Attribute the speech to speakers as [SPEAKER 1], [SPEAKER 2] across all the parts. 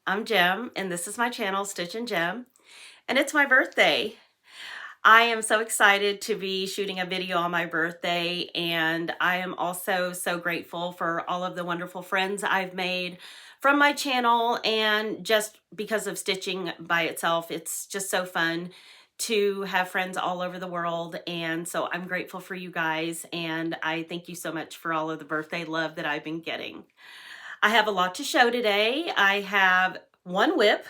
[SPEAKER 1] I'm Jem, and this is my channel, Stitch and Jem, and it's my birthday. I am so excited to be shooting a video on my birthday, and I am also so grateful for all of the wonderful friends I've made from my channel, and just because of stitching by itself, it's just so fun to have friends all over the world. And so I'm grateful for you guys, and I thank you so much for all of the birthday love that I've been getting. I have a lot to show today. I have one whip,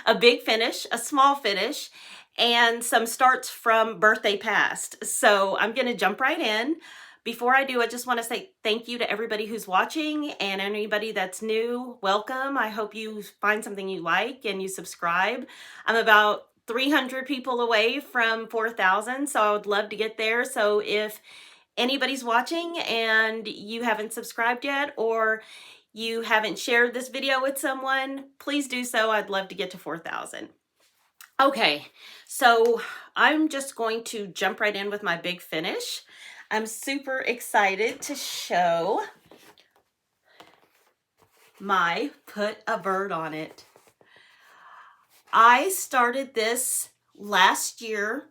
[SPEAKER 1] a big finish, a small finish, and some starts from birthday past. So I'm going to jump right in. Before I do, I just want to say thank you to everybody who's watching, and anybody that's new, welcome. I hope you find something you like and you subscribe. I'm about 300 people away from 4,000, so I would love to get there. So if anybody's watching and you haven't subscribed yet, or you haven't shared this video with someone, please do so. I'd love to get to 4,000. Okay, so I'm just going to jump right in with my big finish. I'm super excited to show my Put a Bird on It. I started this last year,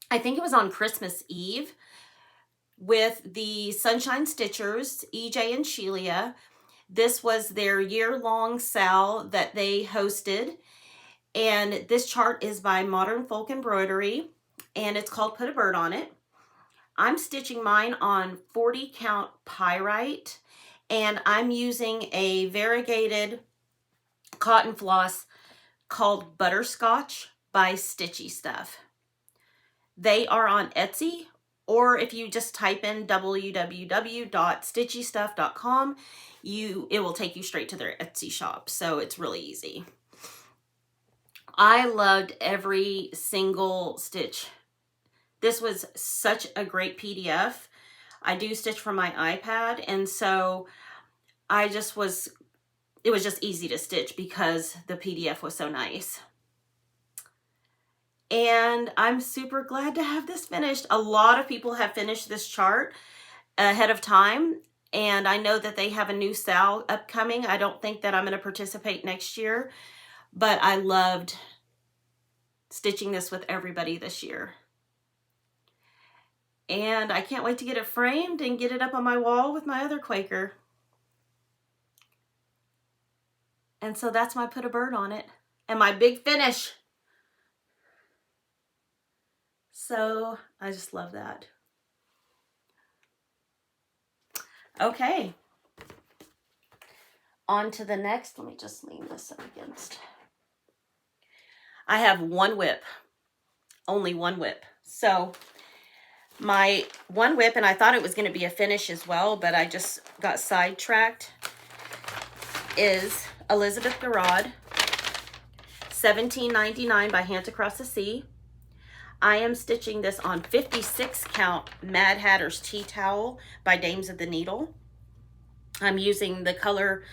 [SPEAKER 1] I think it was on Christmas Eve, with the Sunshine Stitchers, EJ and Shelia. This was their year-long sale that they hosted, and this chart is by Modern Folk Embroidery, and it's called Put a Bird on It. I'm stitching mine on 40 count pyrite, and I'm using a variegated cotton floss called Butterscotch by Stitchy Stuff. They are on Etsy, or if you just type in www.stitchystuff.com, it will take you straight to their Etsy shop. So it's really easy. I loved every single stitch. This was such a great PDF. I do stitch from my iPad, and so it was just easy to stitch because the PDF was so nice. And I'm super glad to have this finished. A lot of people have finished this chart ahead of time, and I know that they have a new sale upcoming. I don't think that I'm going to participate next year, but I loved stitching this with everybody this year. And I can't wait to get it framed and get it up on my wall with my other Quaker. And so that's my Put a Bird on It and my big finish. So I just love that. Okay, on to the next. Let me just lean this up against. I have one whip, only one whip. So my one whip, and I thought it was going to be a finish as well, but I just got sidetracked, is Elizabeth Garrod, $17.99 by Hands Across the Sea. I am stitching this on 56 count Mad Hatter's Tea Towel by Dames of the Needle. I'm using the color,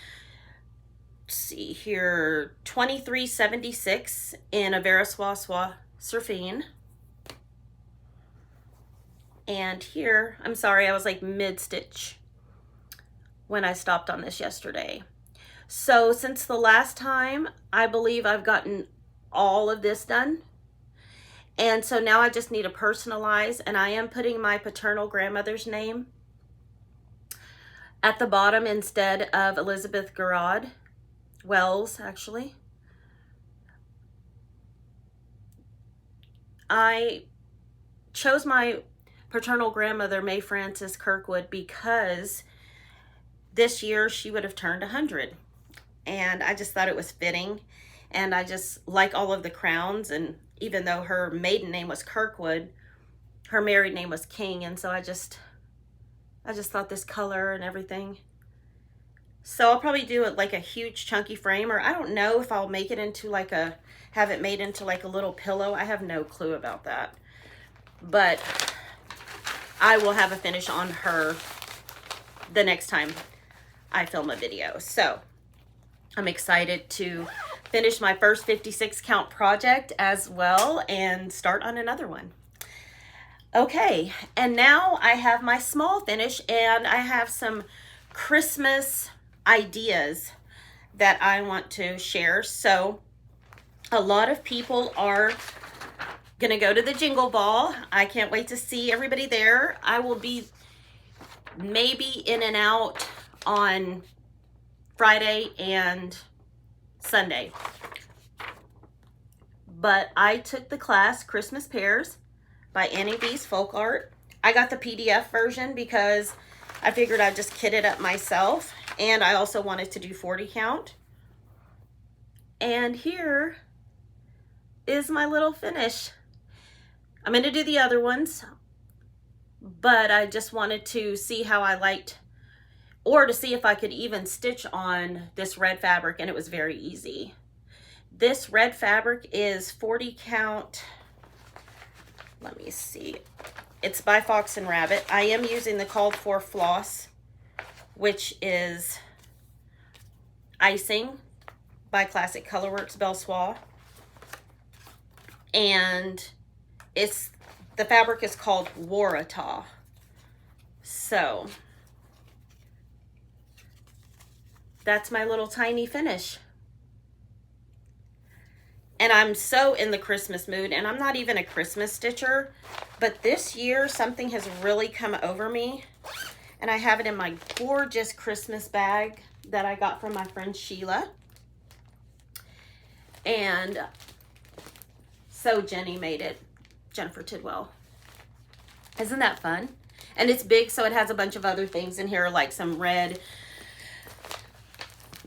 [SPEAKER 1] let's see here, 2376 in a Verswa Surfine. And here, I'm sorry, I was like mid-stitch when I stopped on this yesterday. So since the last time, I believe I've gotten all of this done. And so now I just need to personalize, and I am putting my paternal grandmother's name at the bottom instead of Elizabeth Garrod. Wells, actually. I chose my paternal grandmother, May Frances Kirkwood, because this year she would have turned 100. And I just thought it was fitting. And I just like all of the crowns, and even though her maiden name was Kirkwood, her married name was King, and so I just thought this color and everything. So I'll probably do it like a huge chunky frame, or I don't know if I'll make it into like have it made into like a little pillow. I have no clue about that. But I will have a finish on her the next time I film a video. So I'm excited to finish my first 56 count project as well and start on another one. Okay, and now I have my small finish, and I have some Christmas ideas that I want to share. So a lot of people are going to go to the Jingle Ball. I can't wait to see everybody there. I will be maybe in and out on Friday and Sunday. But I took the class Christmas Pears by Annie Beez Folkart. I got the PDF version because I figured I'd just kit it up myself. And I also wanted to do 40 count. And here is my little finish. I'm going to do the other ones, but I just wanted to see how I liked, or to see if I could even stitch on this red fabric, and it was very easy. This red fabric is 40 count. Let me see. It's by Fox and Rabbit. I am using the called for floss, which is Icing by Classic Colorworks Belsois. And the fabric is called Waratah. So that's my little tiny finish. And I'm so in the Christmas mood, and I'm not even a Christmas stitcher, but this year something has really come over me, and I have it in my gorgeous Christmas bag that I got from my friend Sheila. And so Jenny made it, Jennifer Tidwell. Isn't that fun? And it's big, so it has a bunch of other things in here, like some red,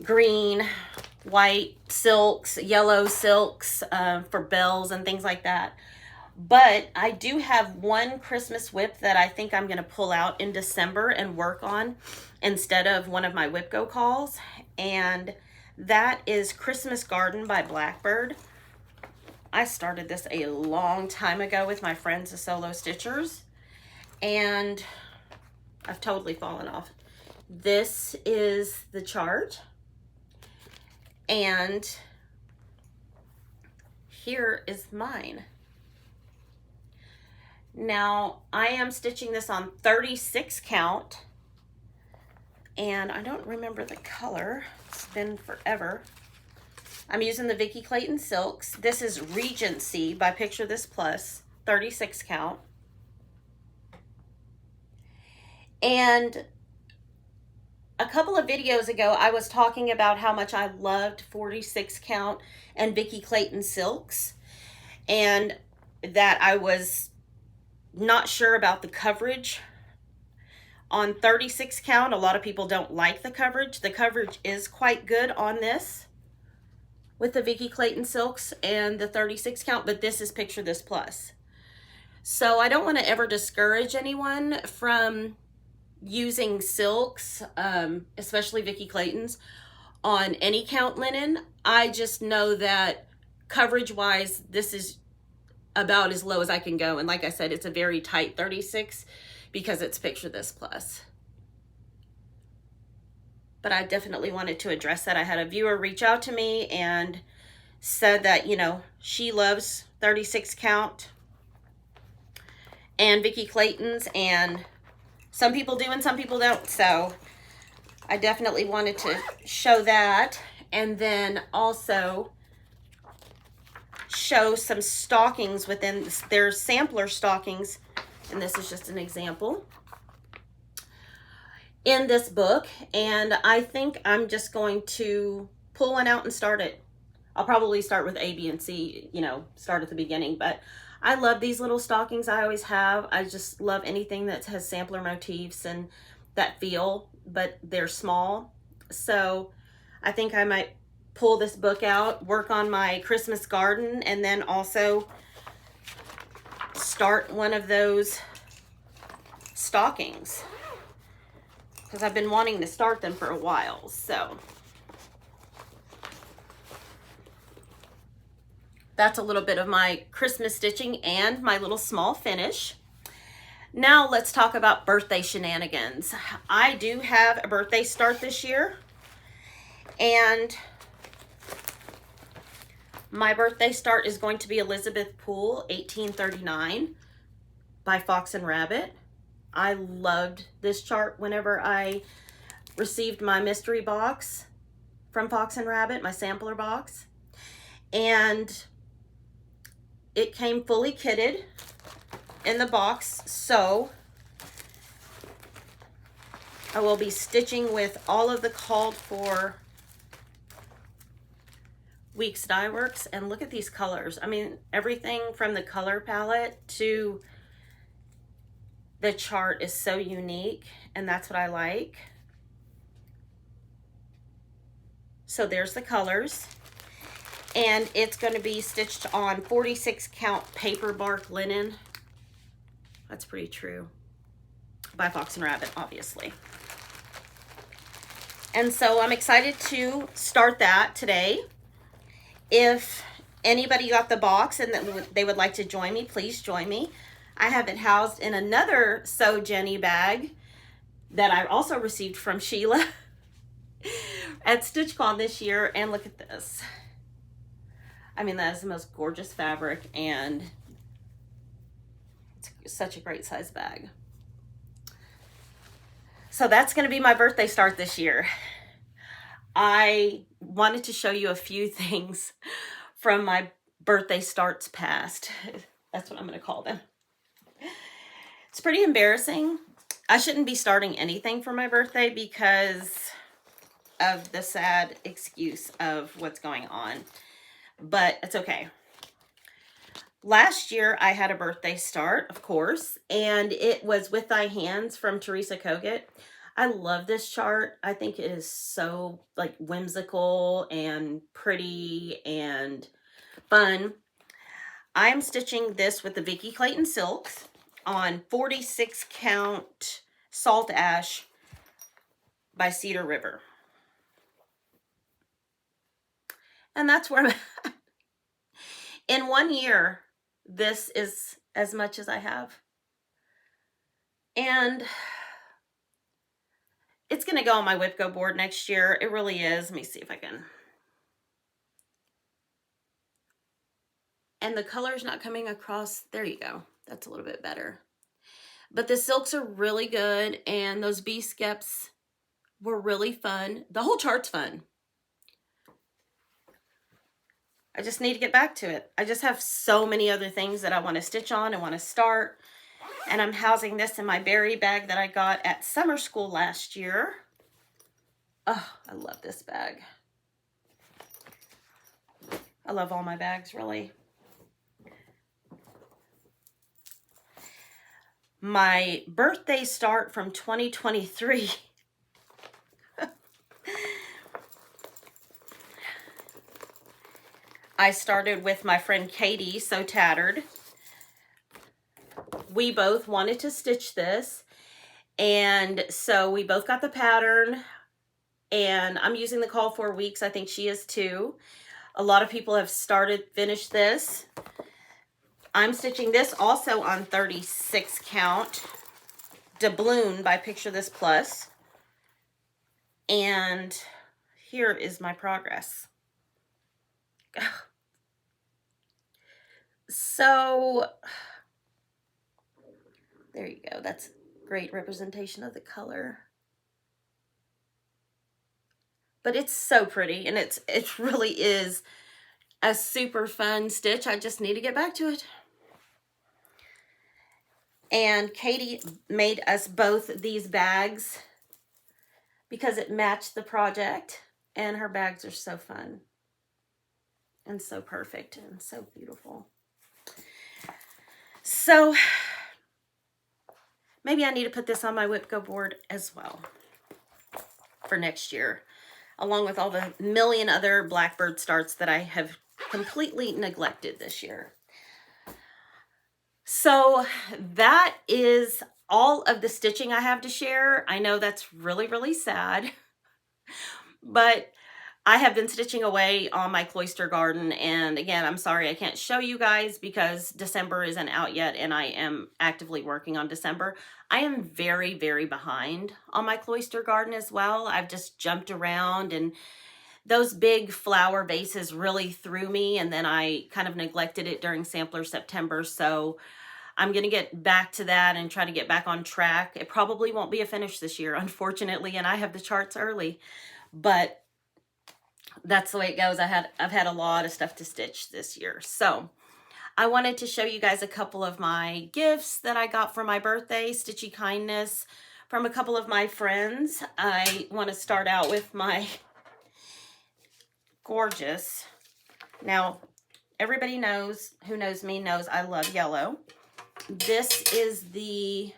[SPEAKER 1] green, white silks, yellow silks for bells and things like that. But I do have one Christmas whip that I think I'm going to pull out in December and work on instead of one of my whip go calls. And that is Christmas Garden by Blackbird. I started this a long time ago with my friends, the solo stitchers, and I've totally fallen off. This is the chart, and here is mine. Now, I am stitching this on 36 count, and I don't remember the color. It's been forever. I'm using the Vicki Clayton Silks. This is Regency by Picture This Plus, 36 count. And a couple of videos ago, I was talking about how much I loved 46 count and Vicki Clayton Silks, and that I was not sure about the coverage. On 36 count, a lot of people don't like the coverage. The coverage is quite good on this with the Vicki Clayton Silks and the 36 count, but this is Picture This Plus. So I don't want to ever discourage anyone from using silks, especially Vicki Clayton's, on any count linen. I just know that coverage-wise, this is about as low as I can go. And like I said, it's a very tight 36 because it's Picture This Plus. But I definitely wanted to address that. I had a viewer reach out to me and said that, you know, she loves 36 count and Vicki Clayton's, and some people do and some people don't. So I definitely wanted to show that, and then also show some stockings within this. There's sampler stockings, and this is just an example in this book, and I think I'm just going to pull one out and start it. I'll probably start with A, B, and C, you know, start at the beginning, but I love these little stockings. I always have. I just love anything that has sampler motifs and that feel, but they're small. So I think I might pull this book out, work on my Christmas garden, and then also start one of those stockings, because I've been wanting to start them for a while. So that's a little bit of my Christmas stitching and my little small finish. Now let's talk about birthday shenanigans. I do have a birthday start this year, and my birthday start is going to be Elizabeth Poole, 1839 by Fox and Rabbit. I loved this chart whenever I received my mystery box. from Fox and Rabbit, my sampler box. And it came fully kitted in the box, so I will be stitching with all of the called for Weeks Dye Works. And look at these colors. I mean, everything from the color palette to the chart is so unique, and that's what I like. So there's the colors, and it's going to be stitched on 46 count paper bark linen. That's pretty true. By Fox and Rabbit, obviously. And so I'm excited to start that today. If anybody got the box and that they would like to join me, please join me. I have it housed in another Sew Jenny bag that I also received from Sheila at StitchCon this year. And look at this. I mean, that is the most gorgeous fabric, and it's such a great size bag. So that's going to be my birthday start this year. I wanted to show you a few things from my birthday starts past. That's what I'm going to call them. It's pretty embarrassing. I shouldn't be starting anything for my birthday because of the sad excuse of what's going on. But it's okay. Last year, I had a birthday start, of course, and it was with Thy Hands from Teresa Kogut. I love this chart. I think it is so like whimsical and pretty and fun. I'm stitching this with the Vicki Clayton silks on 46 count Salt Ash by Cedar River. And that's where I'm at. In 1 year, this is as much as I have. And it's going to go on my Whipco board next year. It really is. Let me see if I can. And the color's not coming across. There you go. That's a little bit better. But the silks are really good, and those bee skeps were really fun. The whole chart's fun. I just need to get back to it. I just have so many other things that I want to stitch on and want to start. And I'm housing this in my berry bag that I got at summer school last year. Oh, I love this bag. I love all my bags, really. My birthday start from 2023. I started with my friend Katie, So Tattered. We both wanted to stitch this, and so we both got the pattern, and I'm using the Call for Weeks. I think she is too. A lot of people have finished this. I'm stitching this also on 36 count Doubloon by Picture This Plus. And here is my progress. So there you go. That's great representation of the color. But it's so pretty, and it really is a super fun stitch. I just need to get back to it. And Katie made us both these bags because it matched the project, and her bags are so fun and so perfect and so beautiful. So maybe I need to put this on my Whipco board as well for next year, along with all the million other Blackbird starts that I have completely neglected this year. So that is all of the stitching I have to share. I know that's really, really sad, but I have been stitching away on my cloister garden. And again, I'm sorry I can't show you guys because December isn't out yet, and I am actively working on December. I am very, very behind on my cloister garden as well. I've just jumped around, and those big flower vases really threw me, and then I kind of neglected it during Sampler September. So I'm going to get back to that and try to get back on track. It probably won't be a finish this year, unfortunately, and I have the charts early. But that's the way it goes. I've had a lot of stuff to stitch this year. So I wanted to show you guys a couple of my gifts that I got for my birthday, stitchy kindness from a couple of my friends. I want to start out with my gorgeous. Now, everybody knows, who knows me, knows I love yellow. This is the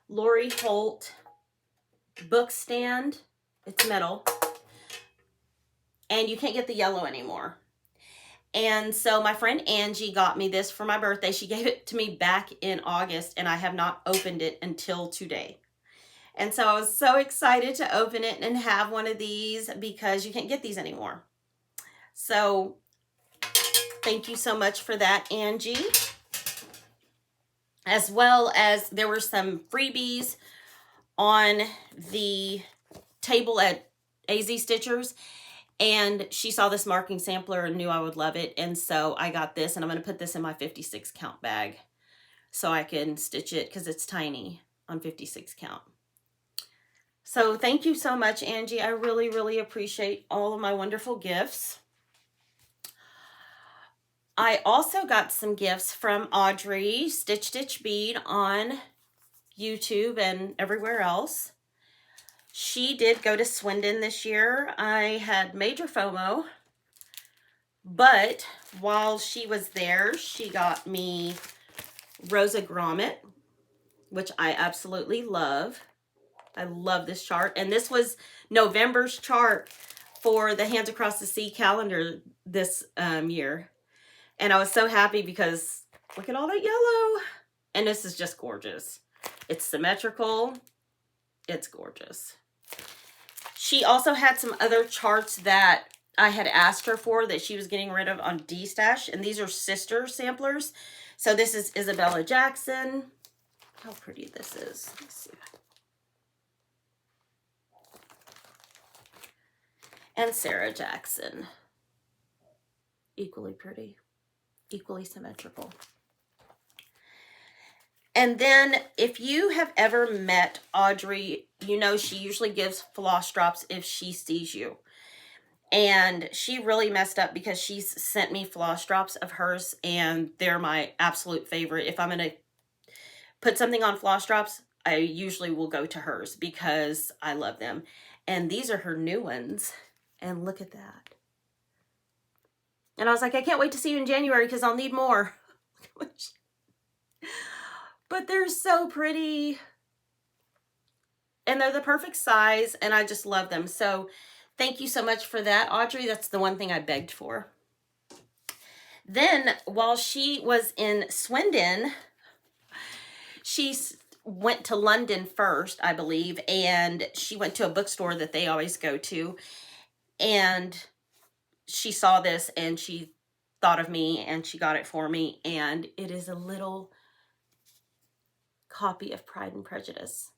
[SPEAKER 1] Lori Holt book stand. It's metal. And you can't get the yellow anymore. And so my friend Angie got me this for my birthday. She gave it to me back in August, and I have not opened it until today. And so I was so excited to open it and have one of these because you can't get these anymore. So thank you so much for that, Angie. As well as there were some freebies on the table at AZ Stitchers. And she saw this marking sampler and knew I would love it. And so I got this, and I'm going to put this in my 56 count bag so I can stitch it because it's tiny on 56 count. So thank you so much, Angie. I really, really appreciate all of my wonderful gifts. I also got some gifts from Audrey, Stitch Stitch Bead on YouTube and everywhere else. She did go to Swindon this year. I had major FOMO, but while she was there, she got me Rosa Grommet, which I absolutely love. I love this chart, and this was November's chart for the Hands Across the Sea calendar this year, and I was so happy because look at all that yellow, and this is just gorgeous. It's symmetrical. It's gorgeous. She also had some other charts that I had asked her for that she was getting rid of on D-Stash, and these are sister samplers. So this is Isabella Jackson. How pretty this is. Let's see. And Sarah Jackson. Equally pretty, equally symmetrical. And then if you have ever met Audrey, you know she usually gives floss drops if she sees you. And she really messed up because she's sent me floss drops of hers, and they're my absolute favorite. If I'm going to put something on floss drops, I usually will go to hers because I love them. And these are her new ones. And look at that. And I was like, I can't wait to see you in January because I'll need more. But they're so pretty. And they're the perfect size, and I just love them. So thank you so much for that, Audrey. That's the one thing I begged for. Then, while she was in Swindon, she went to London first, I believe, and she went to a bookstore that they always go to. And she saw this, and she thought of me, and she got it for me. And it is a little copy of Pride and Prejudice.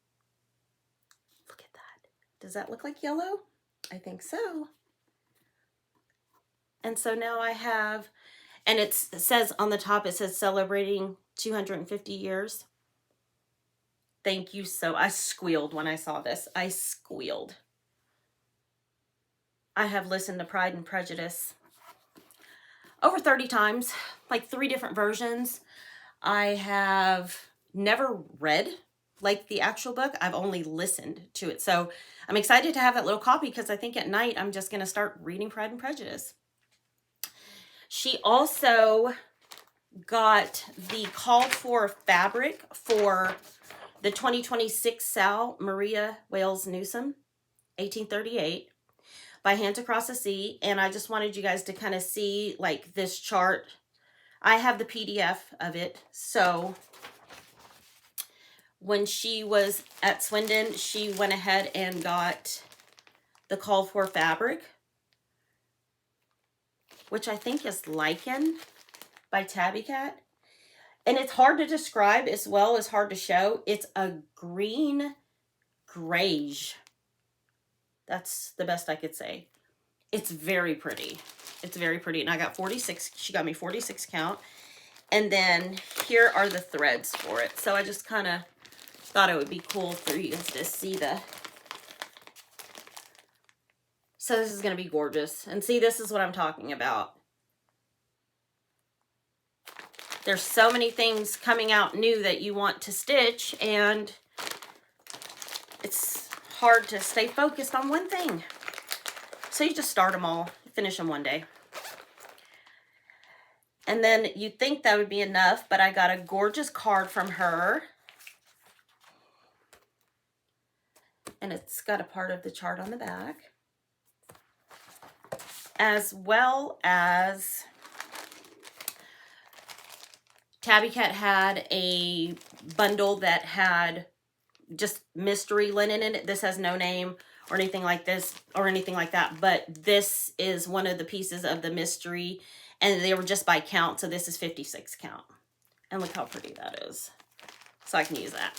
[SPEAKER 1] Look at that. Does that look like yellow? I think so. And so now I have, and it says on the top, it says celebrating 250 years. Thank you so, I squealed when I saw this. I squealed. I have listened to Pride and Prejudice over 30 times, like 3 different versions. I have never read like the actual book. I've only listened to it. So I'm excited to have that little copy because I think at night I'm just going to start reading Pride and Prejudice. She also got the called for fabric for the 2026 Sal Maria Wales Newsom, 1838, by Hands Across the Sea. And I just wanted you guys to kind of see like this chart. I have the PDF of it. So when she was at Swindon, she went ahead and got the called for fabric, which I think is Lichen by Tabby Cat. And it's hard to describe as well as hard to show. It's a green grayish. That's the best I could say. It's very pretty. It's very pretty. And I got 46. She got me 46 count. And then here are the threads for it. So I just kind of thought it would be cool for you guys to see the So this is going to be gorgeous. And see, this is what I'm talking about. There's so many things coming out new that you want to stitch, and it's hard to stay focused on one thing. So you just start them all, finish them one day. And then you'd think that would be enough, but I got a gorgeous card from her. And it's got a part of the chart on the back. As well as Tabby Cat had a bundle that had just mystery linen in it. This has no name or anything like this or anything like that, but this is one of the pieces of the mystery, and they were just by count, so this is 56 count. And look how pretty that is. So I can use that.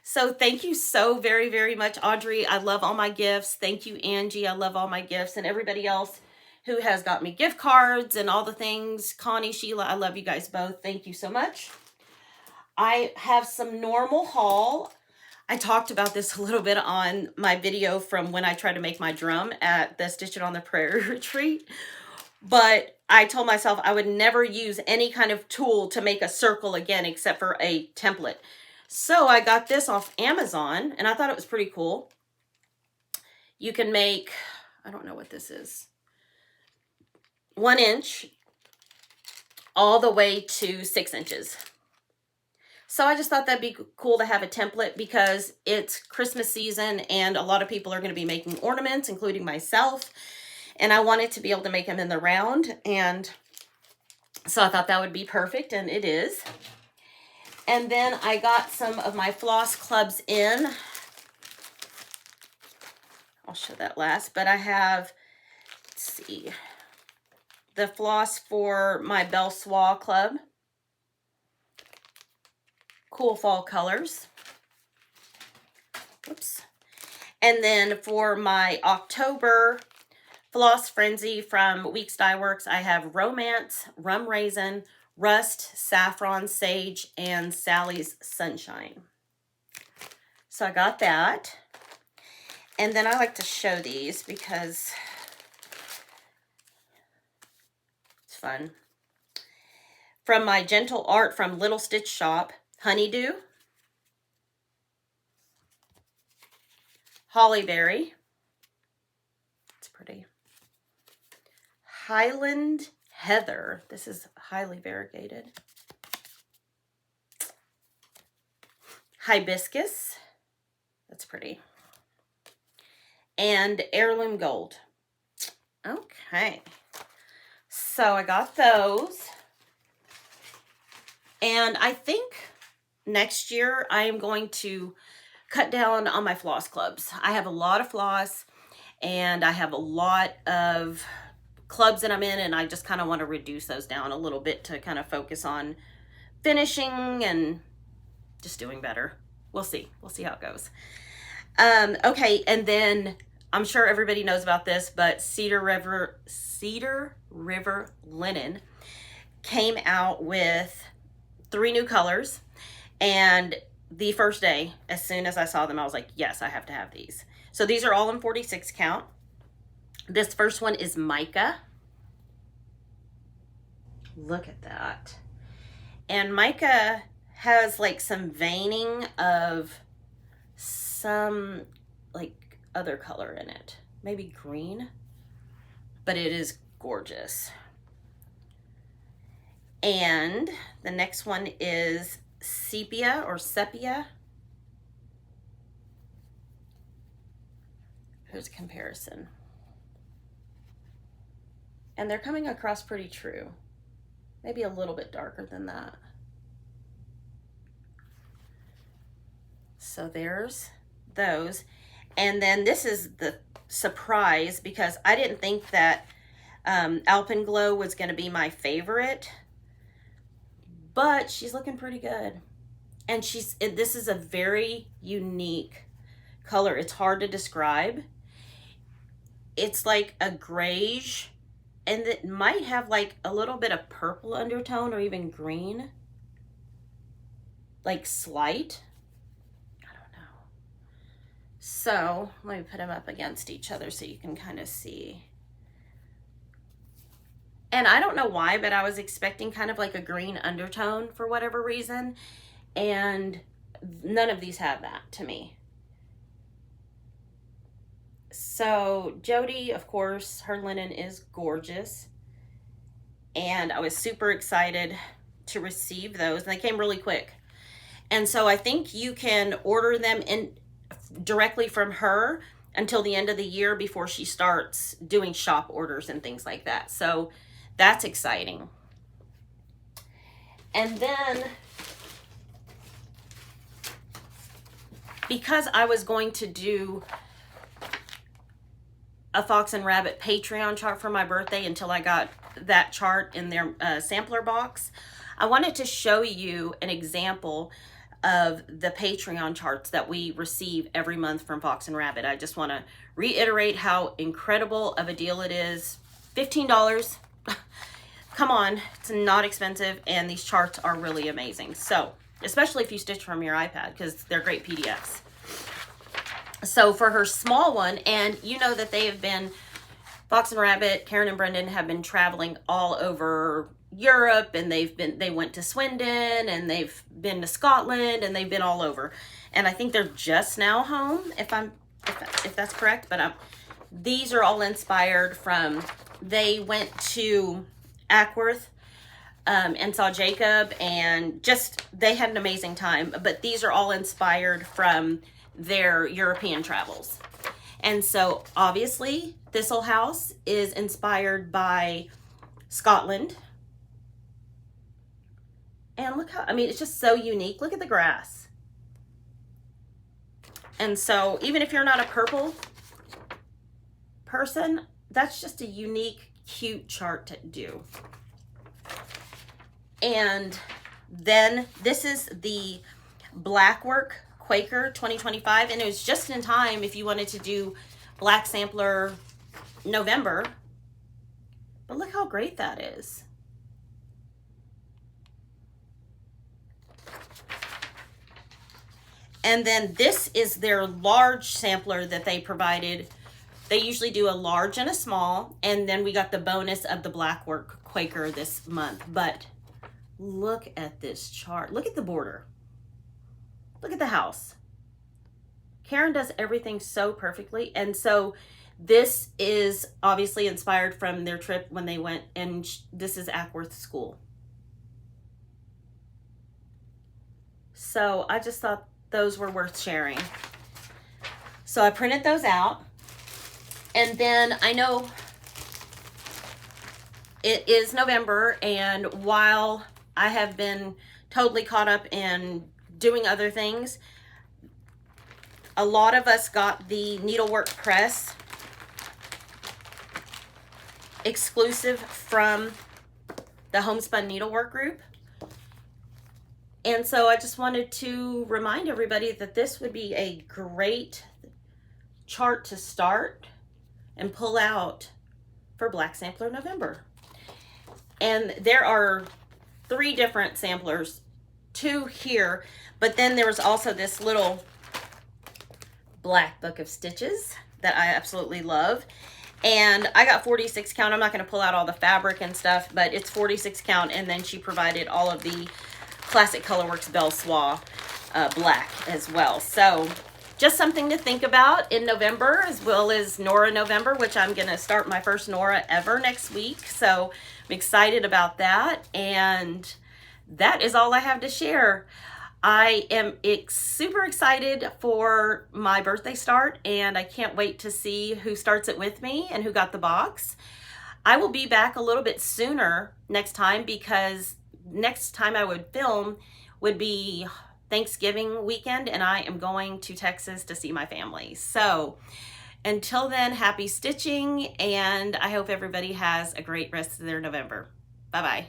[SPEAKER 1] So thank you so very, very much, Audrey. I love all my gifts. Thank you, Angie. I love all my gifts, and everybody else who has got me gift cards and all the things. Connie, Sheila, I love you guys both. Thank you so much. I have some normal haul. I talked about this a little bit on my video from when I tried to make my drum at the Stitch It on the Prairie retreat. But I told myself I would never use any kind of tool to make a circle again except for a template. So I got this off Amazon, and I thought it was pretty cool. You can make, I don't know what this is, 1 inch all the way to 6 inches. So I just thought that'd be cool to have a template because it's Christmas season and a lot of people are going to be making ornaments, including myself. And I wanted to be able to make them in the round. And so I thought that would be perfect, and it is. And then I got some of my floss clubs in. I'll show that last. But I have, let's see, the floss for my Belle Soie club. Cool fall colors. Whoops. And then for my October Floss Frenzy from Weeks Dye Works, I have Romance, Rum Raisin, Rust, Saffron, Sage, and Sally's Sunshine. So I got that. And then I like to show these because it's fun. From my Gentle Art from Little Stitch Shop, Honeydew, Hollyberry, it's pretty, Highland Heather, this is highly variegated, Hibiscus, that's pretty, and Heirloom Gold. Okay, so I got those, and I think next year, I am going to cut down on my floss clubs. I have a lot of floss, and I have a lot of clubs that I'm in, and I just kind of want to reduce those down a little bit to kind of focus on finishing and just doing better. We'll see. We'll see how it goes. Okay, and then I'm sure everybody knows about this, but Cedar River Linen came out with 3 new colors. And the first day, as soon as I saw them, I was like, yes, I have to have these. So these are all in 46 count. This first one is Mica. Look at that. And Mica has like some veining of some like other color in it. Maybe green. But it is gorgeous. And the next one is Sepia or Sepia. Here's a comparison. And they're coming across pretty true. Maybe a little bit darker than that. So there's those. And then this is the surprise because I didn't think that Alpenglow was going to be my favorite. But she's looking pretty good. And this is a very unique color. It's hard to describe. It's like a grayish, and it might have like a little bit of purple undertone or even green. Like slight. I don't know. So let me put them up against each other so you can kind of see. And I don't know why, but I was expecting kind of like a green undertone for whatever reason. And none of these have that to me. So Jody, of course, her linen is gorgeous. And I was super excited to receive those. And they came really quick. And so I think you can order them in directly from her until the end of the year before she starts doing shop orders and things like that. So that's exciting. And then, because I was going to do a Fox and Rabbit Patreon chart for my birthday until I got that chart in their sampler box, I wanted to show you an example of the Patreon charts that we receive every month from Fox and Rabbit. I just want to reiterate how incredible of a deal it is. $15. Come on, it's not expensive, and these charts are really amazing. So, especially if you stitch from your iPad, because they're great PDFs. So for her small one, and you know that they have been, Fox and Rabbit, Karen and Brendan have been traveling all over Europe, and they went to Swindon, and they've been to Scotland, and they've been all over. And I think they're just now home, if that's correct. But these are all inspired from, they went to Ackworth and saw Jacob, and just, they had an amazing time. But these are all inspired from their European travels. And so obviously Thistle House is inspired by Scotland. And look how, I mean, it's just so unique. Look at the grass. And so even if you're not a purple person, that's just a unique, cute chart to do. And then this is the Blackwork Quaker 2025, and it was just in time if you wanted to do Black Sampler November. But look how great that is. And then this is their large sampler that they provided. They usually do a large and a small, and then we got the bonus of the Blackwork Quaker this month. But look at this chart. Look at the border. Look at the house. Karen does everything so perfectly. And so this is obviously inspired from their trip when they went, and this is Ackworth School. So I just thought those were worth sharing. So I printed those out. And then I know it is November, and while I have been totally caught up in doing other things, a lot of us got the Needlework Press exclusive from the Homespun Needlework group. And so I just wanted to remind everybody that this would be a great chart to start and pull out for Black Sampler November. And there are 3 different samplers, 2 here, but then there was also this little black book of stitches that I absolutely love. And I got 46 count. I'm not going to pull out all the fabric and stuff, but it's 46 count. And then she provided all of the Classic Colorworks Belle Soie black as well. So just something to think about in November, as well as Nora November, which I'm going to start my first Nora ever next week. So I'm excited about that. And that is all I have to share. I am super excited for my birthday start, and I can't wait to see who starts it with me and who got the box. I will be back a little bit sooner next time, because next time I would film would be Thanksgiving weekend, and I am going to Texas to see my family. So until then, happy stitching, and I hope everybody has a great rest of their November. Bye-bye.